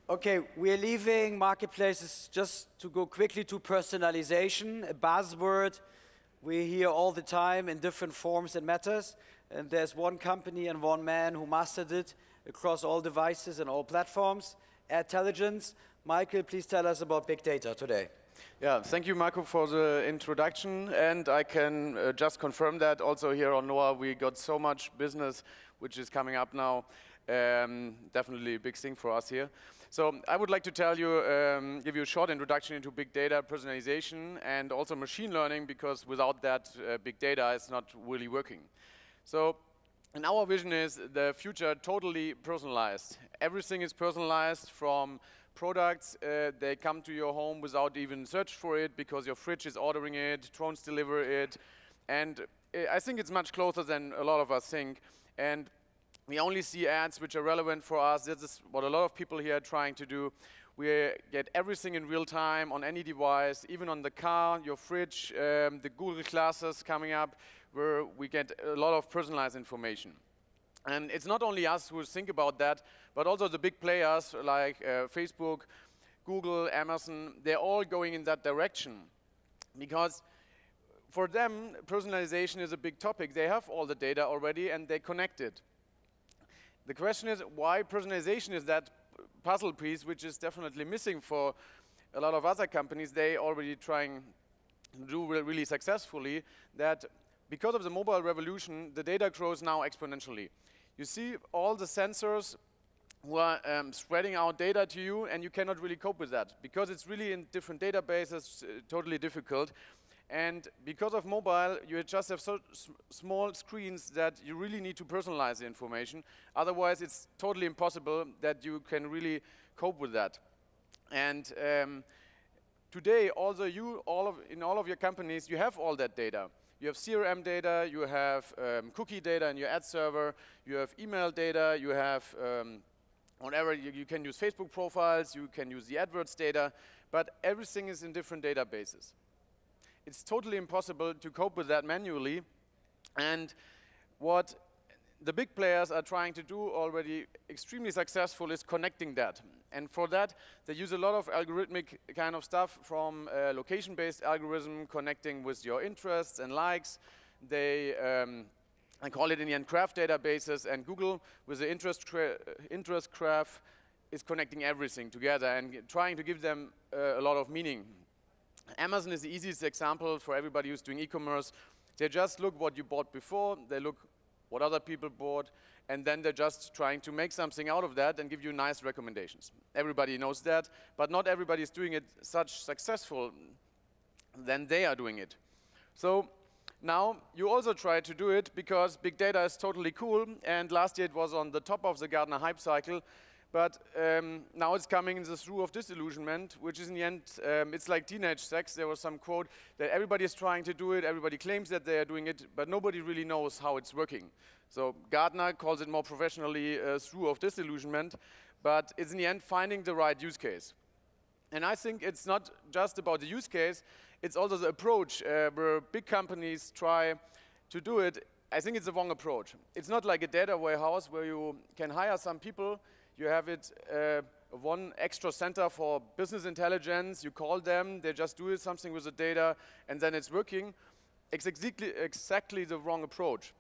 Okay, we're leaving marketplaces just to go quickly to personalization, a buzzword we hear all the time in different forms and matters. And there's one company and one man who mastered it across all devices and all platforms, AdTelligence. Michael, please tell us about big data today. Yeah, thank you, Marco, for the introduction. And I can just confirm that also here on NOAH, we got so much business which is coming up now. Definitely a big thing for us here. So I would like to tell you, give you a short introduction into big data, personalization, and also machine learning, because without that, big data is not really working. So, and our vision is the future totally personalized. Everything is personalized, from products, they come to your home without even search for it, because your fridge is ordering it, drones deliver it, and I think it's much closer than a lot of us think. And we only see ads which are relevant for us. This is what a lot of people here are trying to do. We get everything in real time on any device, even on the car, your fridge, the Google classes coming up, where we get a lot of personalized information. And it's not only us who think about that, but also the big players like Facebook, Google, Amazon. They're all going in that direction, because for them, personalization is a big topic. They have all the data already and they connect it. The question is why personalization is that puzzle piece, which is definitely missing for a lot of other companies. They already trying to do really successfully that. Because of the mobile revolution, the data grows now exponentially. You see all the sensors who are spreading out data to you, and you cannot really cope with that, because it's really in different databases, totally difficult. And because of mobile, you just have so small screens that you really need to personalize the information. Otherwise, it's totally impossible that you can really cope with that. And today, also in all of your companies, you have all that data. You have CRM data, you have cookie data in your ad server, you have email data, you have whatever, you can use Facebook profiles, you can use the AdWords data, but everything is in different databases. It's totally impossible to cope with that manually, and what the big players are trying to do already extremely successful is connecting that. And for that, they use a lot of algorithmic kind of stuff, from location-based algorithm connecting with your interests and likes. They I call it in the end graph databases, and Google with the interest graph is connecting everything together and trying to give them a lot of meaning. Amazon is the easiest example for everybody who's doing e-commerce. They just look what you bought before, they look what other people bought, and then they're just trying to make something out of that and give you nice recommendations. Everybody knows that, but not everybody is doing it such successful than they are doing it. So now you also try to do it because big data is totally cool, and last year it was on the top of the Gartner hype cycle. But now it's coming in the through of disillusionment, which is in the end, it's like teenage sex. There was some quote that everybody is trying to do it, everybody claims that they are doing it, but nobody really knows how it's working. So Gartner calls it more professionally through of disillusionment, but it's in the end finding the right use case. And I think it's not just about the use case, it's also the approach where big companies try to do it. I think it's the wrong approach. It's not like a data warehouse where you can hire some people. You have it one extra center for business intelligence, you call them, they just do something with the data, and then it's working. It's exactly the wrong approach.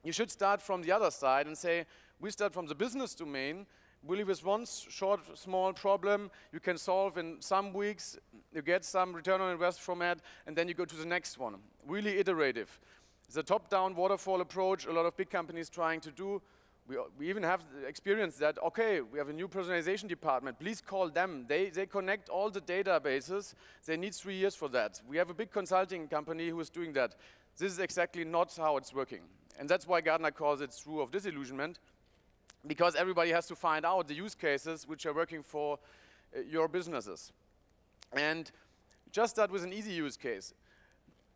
You should start from the other side and say, we start from the business domain, really with one short, small problem you can solve in some weeks, you get some return on investment from it, and then you go to the next one. Really iterative. It's a top-down waterfall approach a lot of big companies trying to do. We even have experienced that, okay, we have a new personalization department, please call them. They connect all the databases, they need 3 years for that. We have a big consulting company who is doing that. This is exactly not how it's working. And that's why Gartner calls it through of disillusionment, because everybody has to find out the use cases which are working for your businesses. And just start with an easy use case.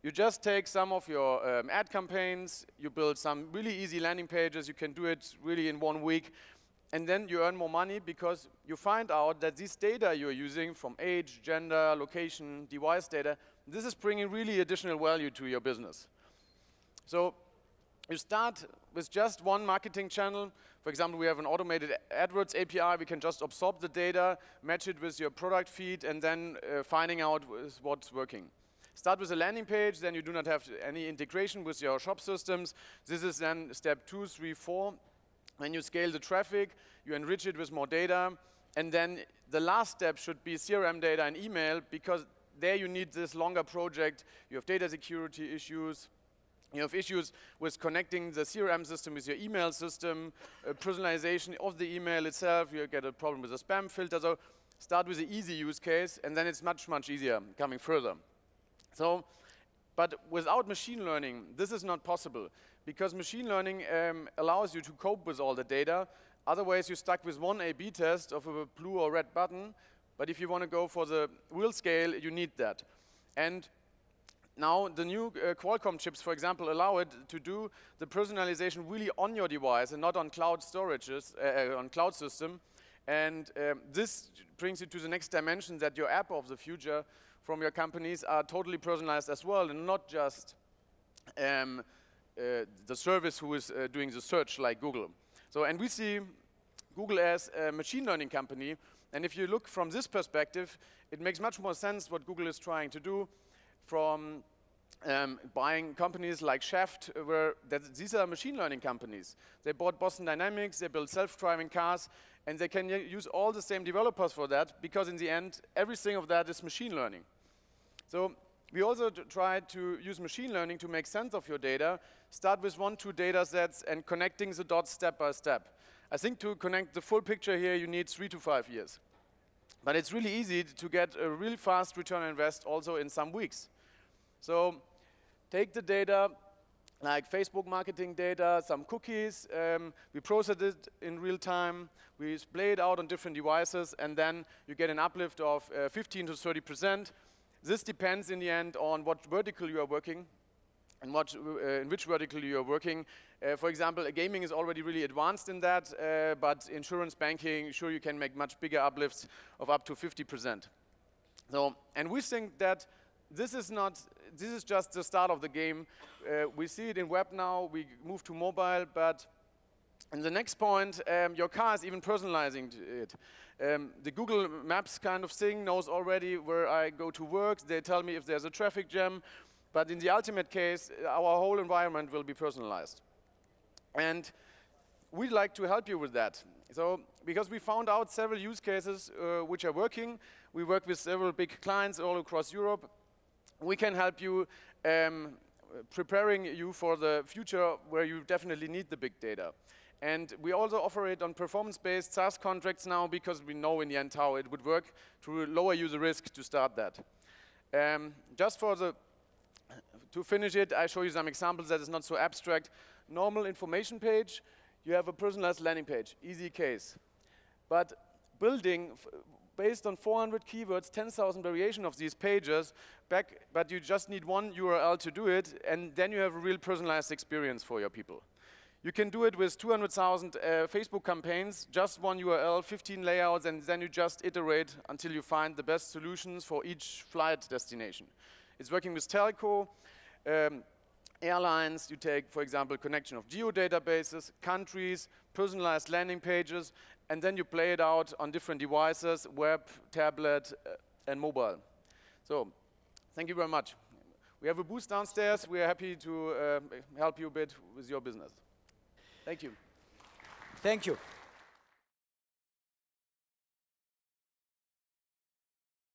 You just take some of your ad campaigns, you build some really easy landing pages, you can do it really in 1 week, and then you earn more money because you find out that this data you're using from age, gender, location, device data, this is bringing really additional value to your business. So you start with just one marketing channel. For example, we have an automated AdWords API. We can just absorb the data, match it with your product feed, and then finding out what's working. Start with a landing page, then you do not have any integration with your shop systems. This is then step 2, 3, 4. When you scale the traffic, you enrich it with more data, and then the last step should be CRM data and email, because there you need this longer project. You have data security issues. You have issues with connecting the CRM system with your email system, personalization of the email itself. You get a problem with the spam filter. So start with the easy use case, and then it's much, much easier coming further. So, but without machine learning, this is not possible, because machine learning allows you to cope with all the data. Otherwise, you're stuck with one A/B test of a blue or red button. But if you want to go for the real scale, you need that. And now the new Qualcomm chips, for example, allow it to do the personalization really on your device and not on cloud storages, on cloud system. And this brings you to the next dimension, that your app of the future from your companies are totally personalized as well, and not just the service who is doing the search like Google. So, and we see Google as a machine learning company. And if you look from this perspective, it makes much more sense what Google is trying to do, from buying companies like Shaft, where these are machine learning companies. They bought Boston Dynamics, they build self-driving cars, and they can use all the same developers for that, because in the end, everything of that is machine learning. So we also try to use machine learning to make sense of your data, start with 1, 2 data sets, and connecting the dots step by step. I think to connect the full picture here, you need 3 to 5 years. But it's really easy to get a really fast return on invest also in some weeks. So take the data, like Facebook marketing data, some cookies, we process it in real time, we display it out on different devices, and then you get an uplift of 15 to 30%. This depends in the end on what vertical you are working and in which vertical you are working. For example, gaming is already really advanced in that, but insurance, banking, sure you can make much bigger uplifts of up to 50%. So, and we think that this is just the start of the game. We see it in web now, we move to mobile, but in the next point, your car is even personalizing it. The Google Maps kind of thing knows already where I go to work. They tell me if there's a traffic jam. But in the ultimate case, our whole environment will be personalized. And we'd like to help you with that. So, because we found out several use cases which are working, we work with several big clients all across Europe. We can help you preparing you for the future where you definitely need the big data. And we also offer it on performance-based SaaS contracts now, because we know in the end how it would work to lower user risk to start that. Just to finish it, I show you some examples that is not so abstract. Normal information page, you have a personalized landing page, easy case. But building, based on 400 keywords, 10,000 variation of these pages, but you just need one URL to do it, and then you have a real personalized experience for your people. You can do it with 200,000 Facebook campaigns, just one URL, 15 layouts, and then you just iterate until you find the best solutions for each flight destination. It's working with telco, airlines. You take, for example, connection of geo-databases, countries, personalized landing pages, and then you play it out on different devices, web, tablet, and mobile. So, thank you very much. We have a booth downstairs. We are happy to help you a bit with your business. Thank you. Thank you.